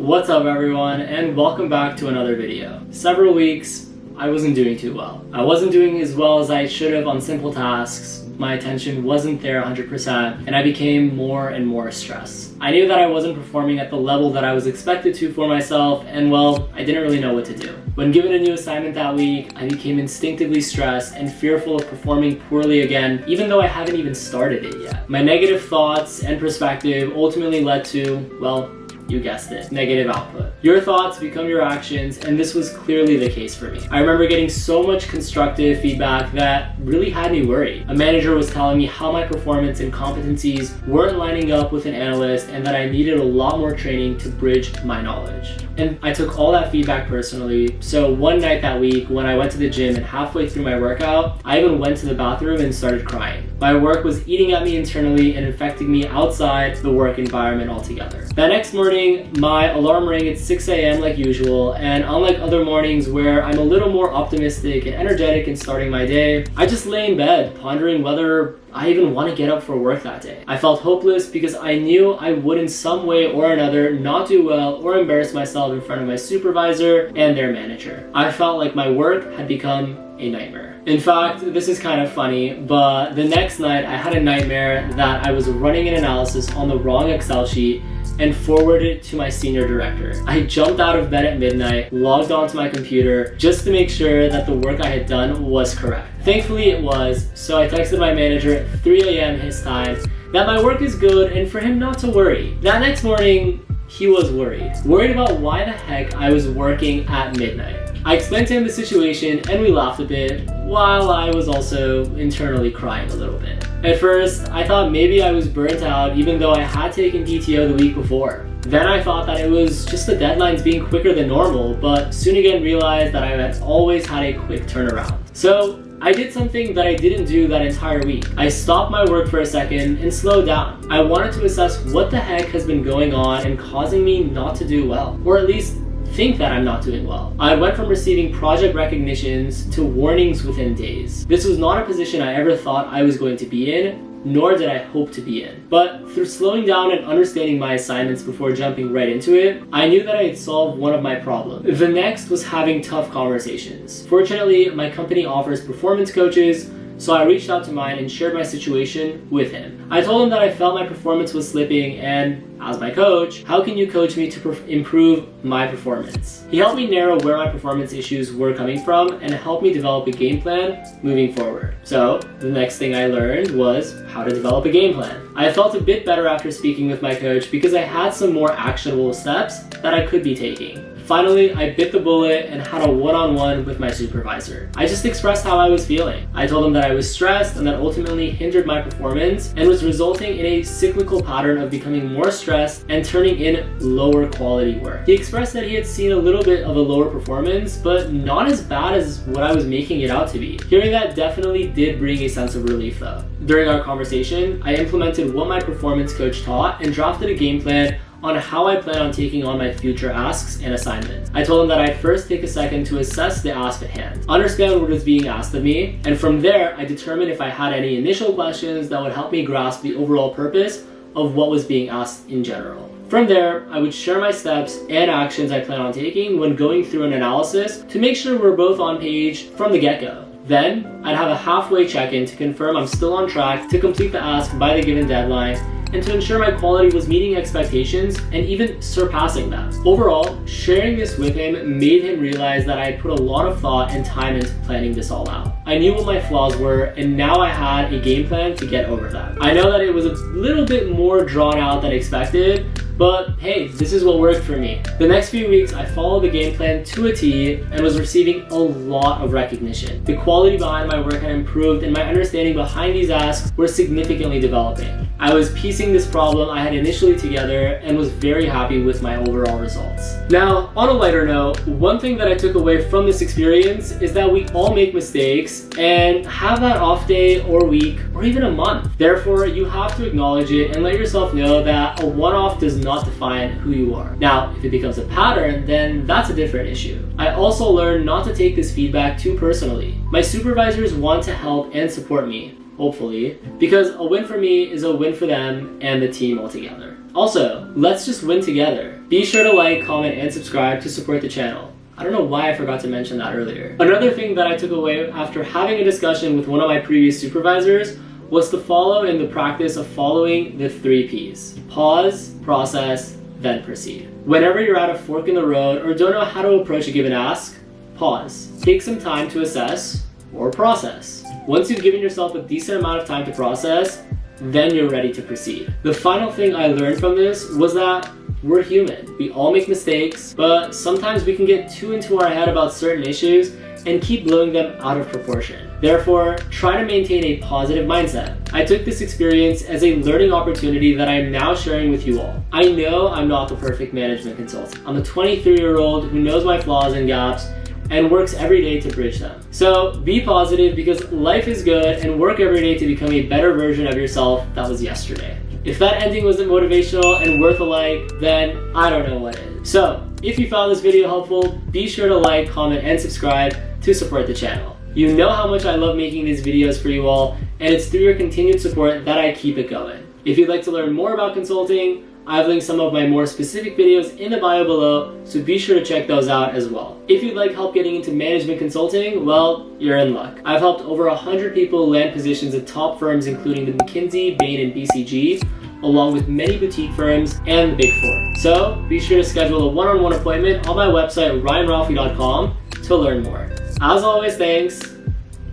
What's up everyone, and welcome back to another video. Several weeks, I wasn't doing too well. I wasn't doing as well as I should have on simple tasks. My attention wasn't there 100%, and I became more and more stressed. I knew that I wasn't performing at the level that I was expected to for myself, and well, I didn't really know what to do. When given a new assignment that week, I became instinctively stressed and fearful of performing poorly again, even though I haven't even started it yet. My negative thoughts and perspective ultimately led to, well, you guessed it, negative output. Your thoughts become your actions, and this was clearly the case for me. I remember getting so much constructive feedback that really had me worried. A manager was telling me how my performance and competencies weren't lining up with an analyst and that I needed a lot more training to bridge my knowledge. And I took all that feedback personally, so one night that week when I went to the gym and halfway through my workout, I even went to the bathroom and started crying. My work was eating at me internally and affecting me outside the work environment altogether. That next morning, my alarm rang at 6 a.m. like usual, and unlike other mornings where I'm a little more optimistic and energetic in starting my day, I just lay in bed pondering whether I even want to get up for work that day. I felt hopeless because I knew I would in some way or another not do well or embarrass myself in front of my supervisor and their manager. I felt like my work had become a nightmare. In fact, this is kind of funny, but the next night I had a nightmare that I was running an analysis on the wrong Excel sheet and forwarded it to my senior director. I jumped out of bed at midnight, logged onto my computer just to make sure that the work I had done was correct. Thankfully it was, so I texted my manager at 3 a.m. his time that my work is good and for him not to worry. That next morning, he was worried about why the heck I was working at midnight. I explained to him the situation and we laughed a bit, while I was also internally crying a little bit. At first, I thought maybe I was burnt out even though I had taken PTO the week before. Then I thought that it was just the deadlines being quicker than normal, but soon again realized that I had always had a quick turnaround. So I did something that I didn't do that entire week. I stopped my work for a second and slowed down. I wanted to assess what the heck has been going on and causing me not to do well, or at least think that I'm not doing well. I went from receiving project recognitions to warnings within days. This was not a position I ever thought I was going to be in, nor did I hope to be in. But through slowing down and understanding my assignments before jumping right into it, I knew that I had solved one of my problems. The next was having tough conversations. Fortunately, my company offers performance coaches, so I reached out to mine and shared my situation with him. I told him that I felt my performance was slipping and, as my coach, how can you coach me to improve my performance? He helped me narrow where my performance issues were coming from and helped me develop a game plan moving forward. So the next thing I learned was how to develop a game plan. I felt a bit better after speaking with my coach because I had some more actionable steps that I could be taking. Finally, I bit the bullet and had a one-on-one with my supervisor. I just expressed how I was feeling. I told him that I was stressed and that ultimately hindered my performance and was resulting in a cyclical pattern of becoming more stressed and turning in lower quality work. He expressed that he had seen a little bit of a lower performance, but not as bad as what I was making it out to be. Hearing that definitely did bring a sense of relief though. During our conversation, I implemented what my performance coach taught and drafted a game plan on how I plan on taking on my future asks and assignments. I told him that I'd first take a second to assess the ask at hand, understand what was being asked of me, and from there, I determined if I had any initial questions that would help me grasp the overall purpose of what was being asked in general. From there, I would share my steps and actions I plan on taking when going through an analysis to make sure we're both on page from the get-go. Then, I'd have a halfway check-in to confirm I'm still on track to complete the ask by the given deadline and to ensure my quality was meeting expectations and even surpassing them. Overall, sharing this with him made him realize that I had put a lot of thought and time into planning this all out. I knew what my flaws were, and now I had a game plan to get over them. I know that it was a little bit more drawn out than expected, but hey, this is what worked for me. The next few weeks, I followed the game plan to a T and was receiving a lot of recognition. The quality behind my work had improved and my understanding behind these asks were significantly developing. I was piecing this problem I had initially together and was very happy with my overall results. Now, on a lighter note, one thing that I took away from this experience is that we all make mistakes and have that off day or week or even a month. Therefore, you have to acknowledge it and let yourself know that a one-off does not define who you are. Now, if it becomes a pattern, then that's a different issue. I also learned not to take this feedback too personally. My supervisors want to help and support me, hopefully, because a win for me is a win for them and the team altogether. Also, let's just win together. Be sure to like, comment, and subscribe to support the channel. I don't know why I forgot to mention that earlier. Another thing that I took away after having a discussion with one of my previous supervisors was to follow in the practice of following the 3 Ps. Pause, process, then proceed. Whenever you're at a fork in the road or don't know how to approach a given ask, pause. Take some time to assess or process. Once you've given yourself a decent amount of time to process, then you're ready to proceed. The final thing I learned from this was that we're human. We all make mistakes, but sometimes we can get too into our head about certain issues and keep blowing them out of proportion. Therefore, try to maintain a positive mindset. I took this experience as a learning opportunity that I am now sharing with you all. I know I'm not the perfect management consultant. I'm a 23-year-old who knows my flaws and gaps and works every day to bridge them. So be positive because life is good, and work every day to become a better version of yourself that was yesterday. If that ending wasn't motivational and worth a like, then I don't know what is. So if you found this video helpful, be sure to like, comment, and subscribe to support the channel. You know how much I love making these videos for you all, and it's through your continued support that I keep it going. If you'd like to learn more about consulting, I've linked some of my more specific videos in the bio below, so be sure to check those out as well. If you'd like help getting into management consulting, well, you're in luck. I've helped over 100 people land positions at top firms including the McKinsey, Bain, and BCG, along with many boutique firms and the Big Four. So be sure to schedule a one-on-one appointment on my website, ryanralphie.com, to learn more. As always, thanks.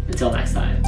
Until next time.